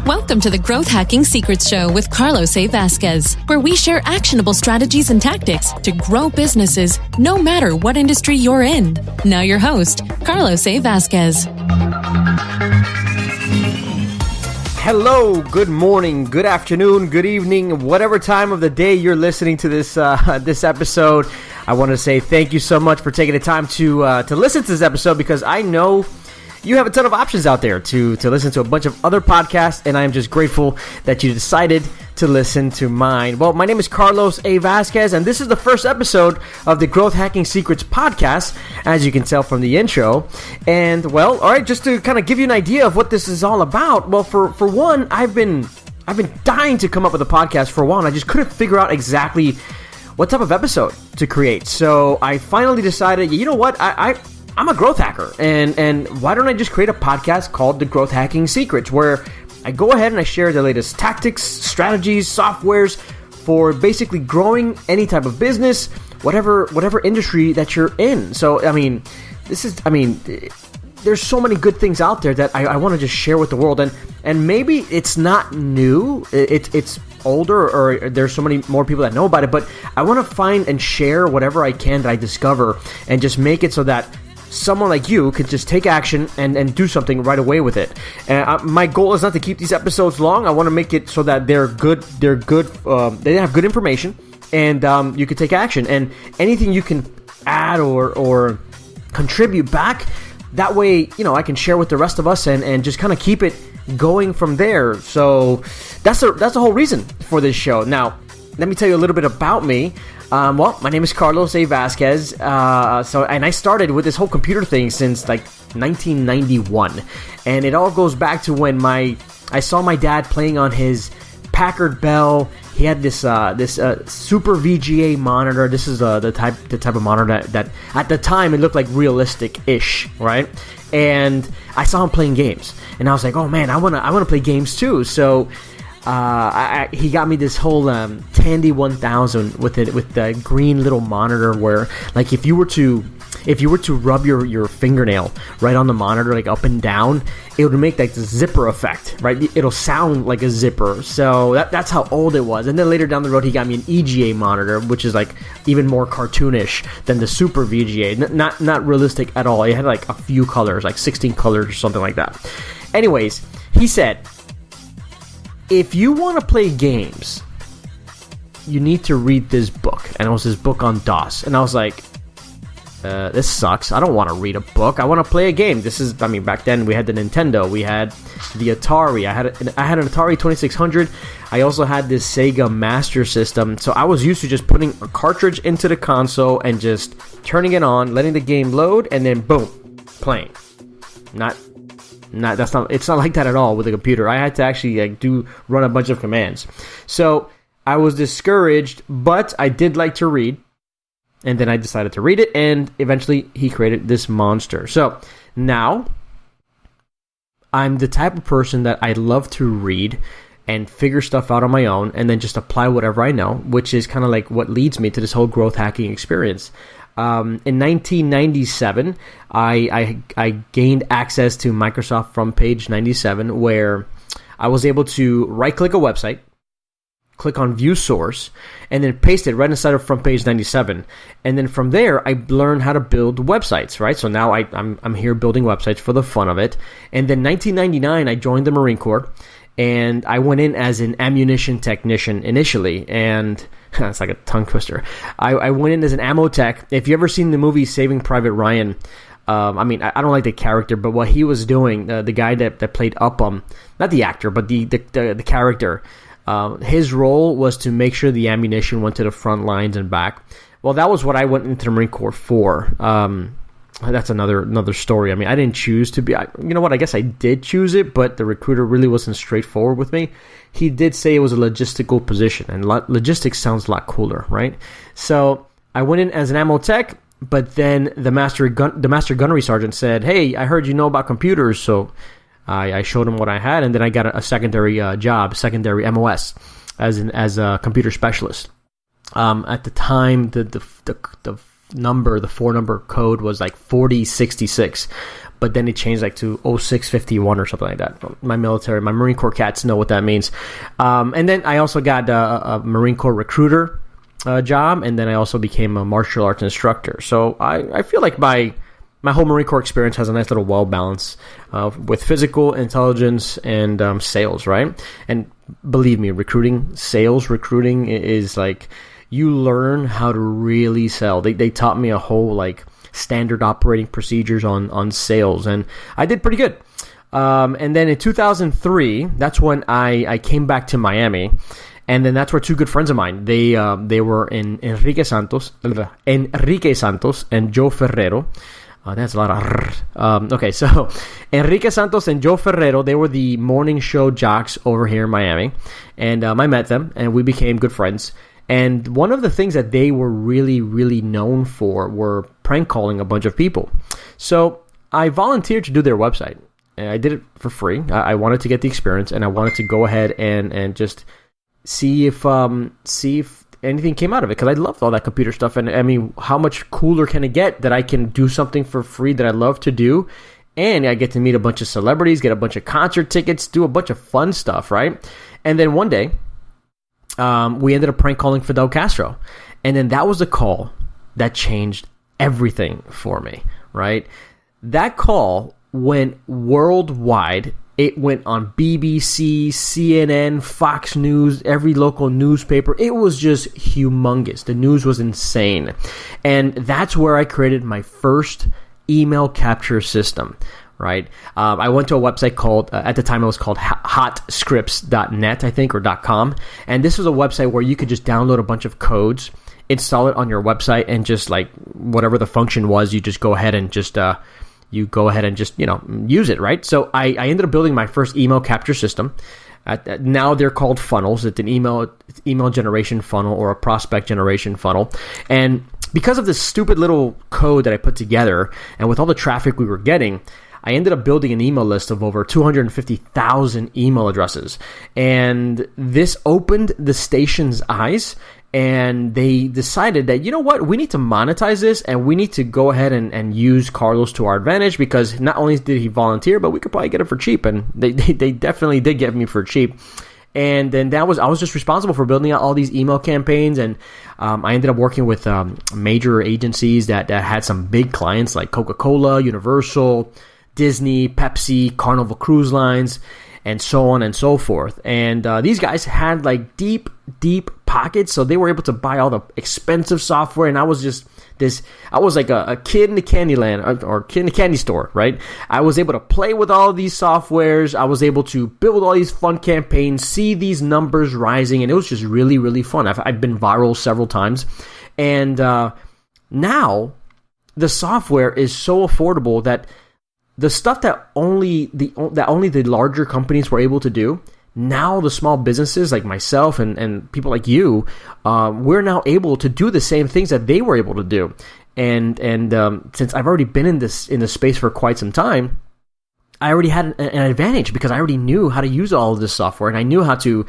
Welcome to the Growth Hacking Secrets Show with Carlos A. Vazquez, where we share actionable strategies and tactics to grow businesses no matter what industry you're in. Now your host, Carlos A. Vazquez. Hello, good morning, good afternoon, good evening, whatever time of the day you're listening to this this episode. I want to say thank you so much for taking the time to listen to this episode, because I know you have a ton of options out there to listen to a bunch of other podcasts, and I am just grateful that you decided to listen to mine. Well, my name is Carlos A. Vazquez, and this is the first episode of the Growth Hacking Secrets podcast, as you can tell from the intro. And, well, all right, just to kind of give you an idea of what this is all about, well, for one, I've been dying to come up with a podcast for a while, and I just couldn't figure out exactly what type of episode to create. So I finally decided, you know what, I'm a growth hacker, and why don't I just create a podcast called The Growth Hacking Secrets, where I go ahead and I share the latest tactics, strategies, softwares for basically growing any type of business, whatever industry that you're in. So, there's so many good things out there that I want to just share with the world, and maybe it's not new, it's older, or there's so many more people that know about it, but I want to find and share whatever I can that I discover, and just make it so that someone like you could just take action and do something right away with it. And my goal is not to keep these episodes long. I want to make it so that they're good. They have good information, and you can take action. And anything you can add or contribute back, that way, I can share with the rest of us and just kind of keep it going from there. So that's the whole reason for this show. Now, let me tell you a little bit about me. Well, my name is Carlos A. Vazquez, and I started with this whole computer thing since like 1991, and it all goes back to when I saw my dad playing on his Packard Bell. He had this Super VGA monitor. This is the type of monitor that at the time it looked like realistic-ish, right? And I saw him playing games, and I was like, oh man, I wanna play games too. So he got me this whole Tandy 1000 with the green little monitor, where like if you were to rub your fingernail right on the monitor, like up and down, it would make like the zipper effect, right? It'll sound like a zipper. So that's how old it was. And then later down the road, he got me an EGA monitor, which is like even more cartoonish than the Super VGA. Not realistic at all. It had like a few colors, like 16 colors or something like that. Anyways, he said, if you want to play games, you need to read this book. And it was this book on DOS. And I was like, this sucks. I don't want to read a book. I want to play a game. Back then we had the Nintendo. We had the Atari. I had an Atari 2600. I also had this Sega Master System. So I was used to just putting a cartridge into the console and just turning it on, letting the game load, and then boom, playing. It's not like that at all with a computer. I had to actually run a bunch of commands. So I was discouraged, but I did like to read. And then I decided to read it, and eventually he created this monster. So now I'm the type of person that I love to read and figure stuff out on my own, and then just apply whatever I know, which is kind of like what leads me to this whole growth hacking experience. In 1997, I gained access to Microsoft Front Page 97, where I was able to right-click a website, click on View Source, and then paste it right inside of Front Page 97. And then from there, I learned how to build websites, right? So now I'm here building websites for the fun of it. And then 1999, I joined the Marine Corps, and I went in as an ammunition technician initially, and it's like a tongue twister. I went in as an ammo tech. If you ever seen the movie Saving Private Ryan, I don't like the character, but what he was doing, the guy that played Upham, not the actor, but the character, his role was to make sure the ammunition went to the front lines and back. Well, that was what I went into the Marine Corps for. That's another story. I didn't choose to be. You know what? I guess I did choose it, but the recruiter really wasn't straightforward with me. He did say it was a logistical position, and logistics sounds a lot cooler, right? So I went in as an ammo tech, but then the master gunnery sergeant said, "Hey, I heard you know about computers," so I showed him what I had, and then I got a secondary job, secondary MOS, as a computer specialist. At the time, the 4-number code was like 4066, but then it changed like to 0651 or something like that. My Marine Corps cats know what that means. And then I also got a Marine Corps recruiter job, and then I also became a martial arts instructor. So I feel like my whole Marine Corps experience has a nice little well balance with physical intelligence and sales, right? And believe me, sales recruiting is like, you learn how to really sell. They taught me a whole like standard operating procedures on sales, and I did pretty good. And then in 2003, that's when I came back to Miami. And then that's where two good friends of mine, they were in Enrique Santos and Joe Ferrero. That's a lot of okay, so Enrique Santos and Joe Ferrero, they were the morning show jocks over here in Miami. And I met them, and we became good friends. And one of the things that they were really, really known for were prank calling a bunch of people. So I volunteered to do their website. And I did it for free. I wanted to get the experience, and I wanted to go ahead and just see if anything came out of it, because I loved all that computer stuff. And I mean, how much cooler can it get that I can do something for free that I love to do, and I get to meet a bunch of celebrities, get a bunch of concert tickets, do a bunch of fun stuff, right? And then one day, we ended up prank calling Fidel Castro, and then that was a call that changed everything for me, right? That call went worldwide. It went on BBC, CNN, Fox News, every local newspaper. It was just humongous. The news was insane. And that's where I created my first email capture system, right? I went to a website called, at the time it was called hotscripts.net, I think, or .com. And this was a website where you could just download a bunch of codes, install it on your website, and just like whatever the function was, you just go ahead and just use it, right? So I ended up building my first email capture system. Now they're called funnels. It's an email generation funnel or a prospect generation funnel. And because of this stupid little code that I put together, and with all the traffic we were getting, I ended up building an email list of over 250,000 email addresses. And this opened the station's eyes, and they decided that, you know what, we need to monetize this, and we need to go ahead and use Carlos to our advantage, because not only did he volunteer, but we could probably get it for cheap. And they definitely did get me for cheap. And then I was just responsible for building out all these email campaigns, and I ended up working with major agencies that had some big clients like Coca-Cola, Universal, Disney, Pepsi, Carnival Cruise Lines, and so on and so forth. And these guys had like deep pockets, so they were able to buy all the expensive software, and I was like a kid in the candy land, or kid in the candy store, right? I was able to play with all of these softwares. I was able to build all these fun campaigns, see these numbers rising, and it was just really, really fun. I've been viral several times, and now the software is so affordable that the stuff that only the larger companies were able to do, now the small businesses like myself and people like you, we're now able to do the same things that they were able to do. And since I've already been in this space for quite some time, I already had an advantage, because I already knew how to use all of this software, and I knew how to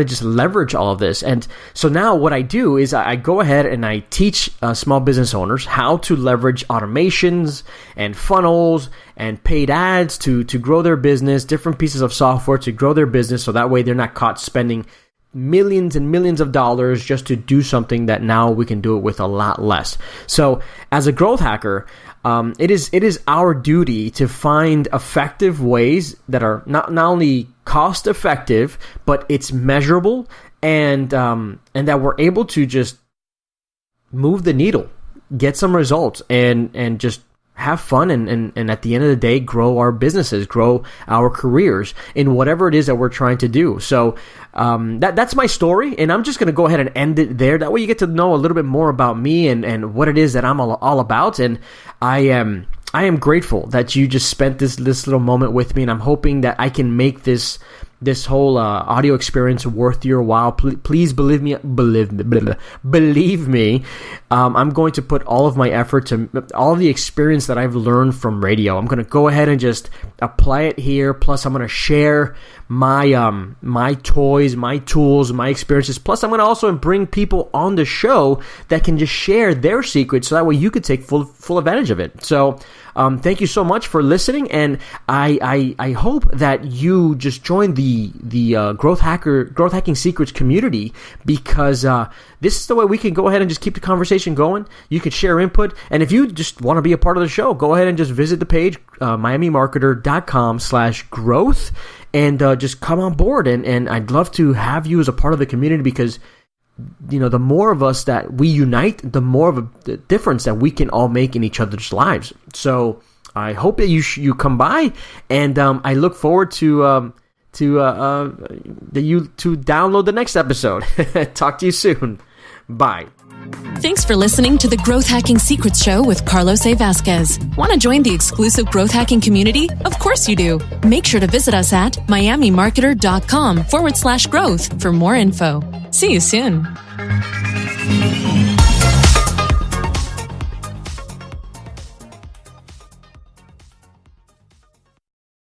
just leverage all of this. And so now what I do is I go ahead and I teach small business owners how to leverage automations and funnels and paid ads to grow their business, different pieces of software to grow their business, so that way they're not caught spending millions and millions of dollars just to do something that now we can do it with a lot less. So as a growth hacker, it is our duty to find effective ways that are not only cost effective, but it's measurable, and that we're able to just move the needle, get some results, and just have fun, and at the end of the day, grow our businesses, grow our careers in whatever it is that we're trying to do. So that's my story, and I'm just going to go ahead and end it there. That way you get to know a little bit more about me and what it is that I'm all about. And I am grateful that you just spent this little moment with me, and I'm hoping that I can make this whole audio experience worth your while. Please believe me. I'm going to put all of my effort to all of the experience that I've learned from radio. I'm going to go ahead and just apply it here. Plus, I'm going to share my toys, my tools, my experiences. Plus, I'm going to also bring people on the show that can just share their secrets, so that way you could take full advantage of it. So thank you so much for listening, and I hope that you just join the growth hacking secrets community, because this is the way we can go ahead and just keep the conversation going. You can share input, and if you just want to be a part of the show, go ahead and just visit the page, miamimarketer.com/growth, and just come on board. And I'd love to have you as a part of the community, because the more of us that we unite, the more of a difference that we can all make in each other's lives. So I hope that you come by, and I look forward to download the next episode. Talk to you soon. Bye. Thanks for listening to the Growth Hacking Secrets Show with Carlos A. Vazquez. Want to join the exclusive growth hacking community? Of course you do. Make sure to visit us at miamimarketer.com/growth for more info. See you soon.